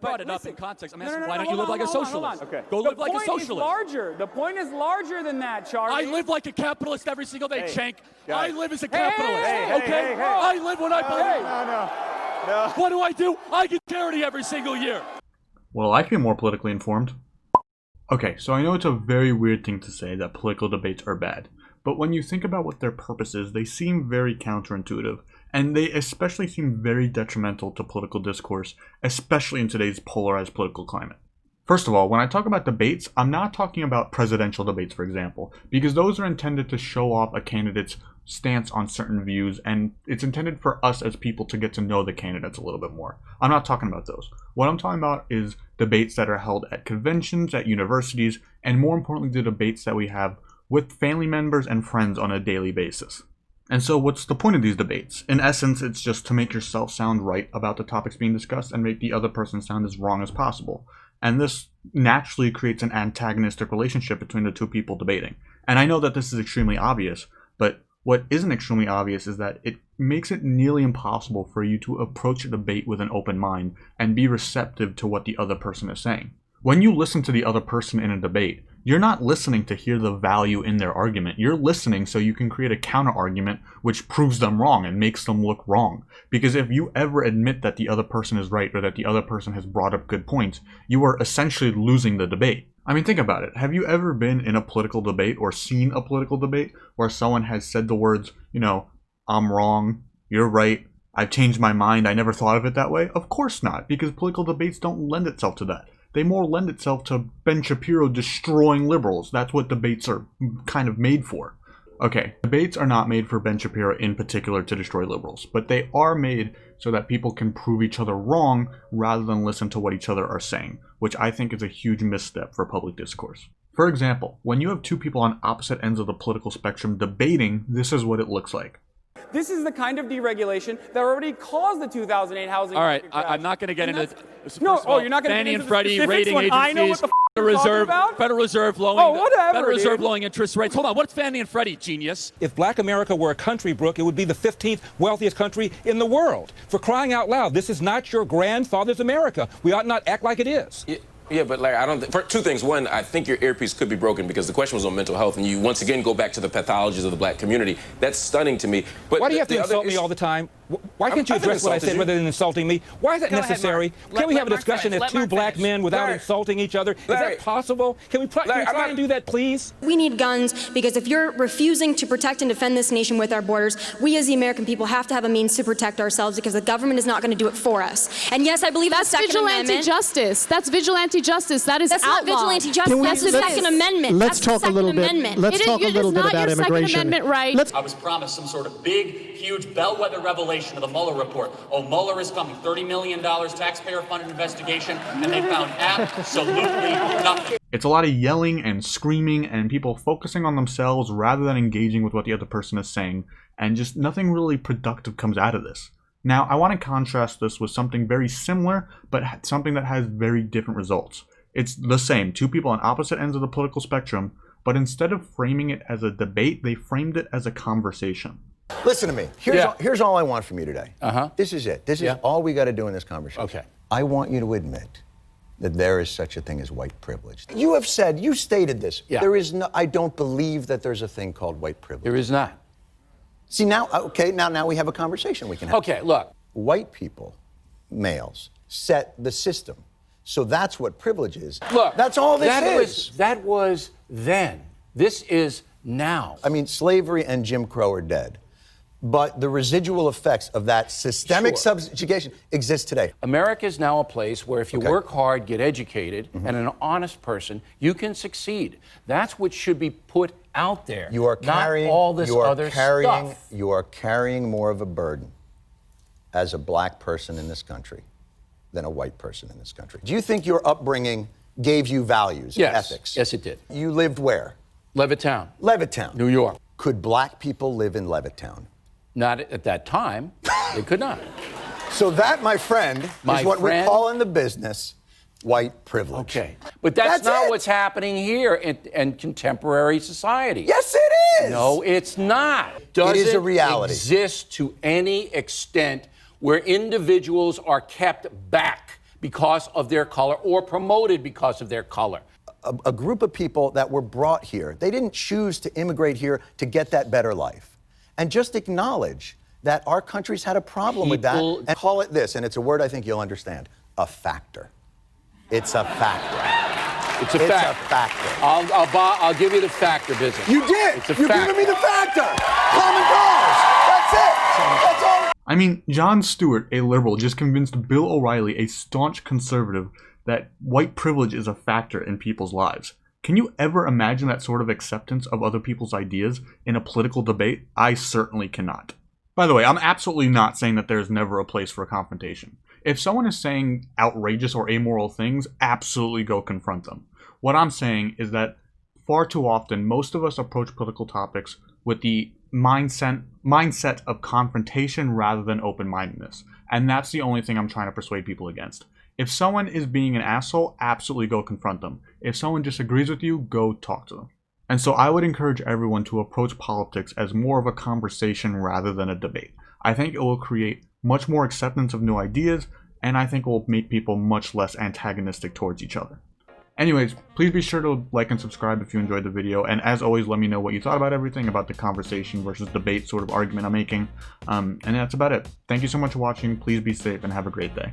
brought it up in context. I'm asking, why don't you live like a socialist? Okay. Go live like a socialist. The point is larger than that, Charlie. I live like a capitalist every single day, Cenk. I live as a Hey, capitalist, hey, okay? hey. I live what I believe. No. What do? I get charity every single year. Well, I feel more politically informed. Okay, so I know it's a very weird thing to say that political debates are bad, but when you think about what their purpose is, they seem very counterintuitive, and they especially seem very detrimental to political discourse, especially in today's polarized political climate. First of all, when I talk about debates, I'm not talking about presidential debates, for example, because those are intended to show off a candidate's stance on certain views, and it's intended for us as people to get to know the candidates a little bit more. I'm not talking about those. What I'm talking about is debates that are held at conventions, at universities, and more importantly, the debates that we have with family members and friends on a daily basis. And so what's the point of these debates? In essence, it's just to make yourself sound right about the topics being discussed and make the other person sound as wrong as possible. And this naturally creates an antagonistic relationship between the two people debating. And I know that this is extremely obvious, but what isn't extremely obvious is that it makes it nearly impossible for you to approach a debate with an open mind and be receptive to what the other person is saying. When you listen to the other person in a debate, you're not listening to hear the value in their argument. You're listening so you can create a counter argument which proves them wrong and makes them look wrong. Because if you ever admit that the other person is right or that the other person has brought up good points, you are essentially losing the debate. I mean, think about it. Have you ever been in a political debate or seen a political debate where someone has said the words, I'm wrong, you're right, I've changed my mind, I never thought of it that way? Of course not, because political debates don't lend itself to that. They more lend itself to Ben Shapiro destroying liberals. That's what debates are kind of made for. Okay, debates are not made for Ben Shapiro in particular to destroy liberals, but they are made so that people can prove each other wrong rather than listen to what each other are saying, which I think is a huge misstep for public discourse. For example, when you have two people on opposite ends of the political spectrum debating, this is what it looks like. This is the kind of deregulation that already caused the 2008 housing All right, market crash. I'm not going to get into you're not going to Fannie get and into Freddie the rating specifics when I know what agencies, the Federal Reserve lowering, Federal Reserve lowering interest rates. Hold on, what's Fannie and Freddie, genius? If Black America were a country, Brooke, it would be the 15th wealthiest country in the world. For crying out loud, this is not your grandfather's America. We ought not act like it is. Yeah, but Larry, I don't. For two things. One, I think your earpiece could be broken because the question was on mental health, and you once again go back to the pathologies of the black community. That's stunning to me. But why do you have to insult me all the time? Why can't you address what I said rather than insulting me? Why is that necessary? Can we have a discussion as two black men without insulting each other? Is that possible? Can we try and do that, please? We need guns because if you're refusing to protect and defend this nation with our borders, we as the American people have to have a means to protect ourselves because the government is not going to do it for us. And yes, I believe that's the Second Amendment. That's vigilante justice. That is That's outlawed. not vigilante justice. That's the Second Amendment. Let's talk a little bit. Let's talk a little bit about immigration. Second Amendment right. I was promised some sort of big, huge bellwether revelation of the Mueller report. Oh, Mueller is coming. $30 million taxpayer-funded investigation, and they found absolutely nothing. It's a lot of yelling and screaming and people focusing on themselves rather than engaging with what the other person is saying, and just nothing really productive comes out of this. Now, I want to contrast this with something very similar, but something that has very different results. It's the same, two people on opposite ends of the political spectrum, but instead of framing it as a debate, they framed it as a conversation. Listen to me. Here's all I want from you today. This is it. This is all we got to do in this conversation. Okay. I want you to admit that there is such a thing as white privilege. You have said, you stated this. Yeah. There is no, I don't believe that there's a thing called white privilege. There is not. See, now we have a conversation we can have. Okay, look. White people, males, set the system. So that's what privilege is. Look, that's all this is. That was then. This is now. I mean, slavery and Jim Crow are dead. But the residual effects of that systemic subjugation exist today. America is now a place where if you work hard, get educated, and an honest person, you can succeed. That's what should be put out there. You are carrying, not all this other stuff. You are carrying more of a burden as a black person in this country than a white person in this country. Do you think your upbringing gave you values and ethics? Yes, it did. You lived where? Levittown. Levittown. New York. Could black people live in Levittown? Not at that time. They could not. So that, my friend, is what we call in the business white privilege. Okay. But that's not what's happening here in contemporary society. Yes, it is. No, it's not. It is a reality. Exist to any extent where individuals are kept back because of their color or promoted because of their color. A group of people that were brought here, they didn't choose to immigrate here to get that better life. And just acknowledge that our country's had a problem with that, and call it this, and it's a word I think you'll understand, a factor. It's a factor. It's a factor. I'll give you the factor business. You did. You're giving me the factor. Common cause. That's it. That's all. I mean, Jon Stewart, a liberal, just convinced Bill O'Reilly, a staunch conservative, that white privilege is a factor in people's lives. Can you ever imagine that sort of acceptance of other people's ideas in a political debate? I certainly cannot. By the way, I'm absolutely not saying that there's never a place for a confrontation. If someone is saying outrageous or amoral things, absolutely go confront them. What I'm saying is that far too often, most of us approach political topics with the mindset of confrontation rather than open-mindedness. And that's the only thing I'm trying to persuade people against. If someone is being an asshole, absolutely go confront them. If someone disagrees with you, go talk to them. And so I would encourage everyone to approach politics as more of a conversation rather than a debate. I think it will create much more acceptance of new ideas, and I think it will make people much less antagonistic towards each other. Anyways, please be sure to like and subscribe if you enjoyed the video, and as always, let me know what you thought about everything, about the conversation versus debate sort of argument I'm making. And that's about it. Thank you so much for watching. Please be safe and have a great day.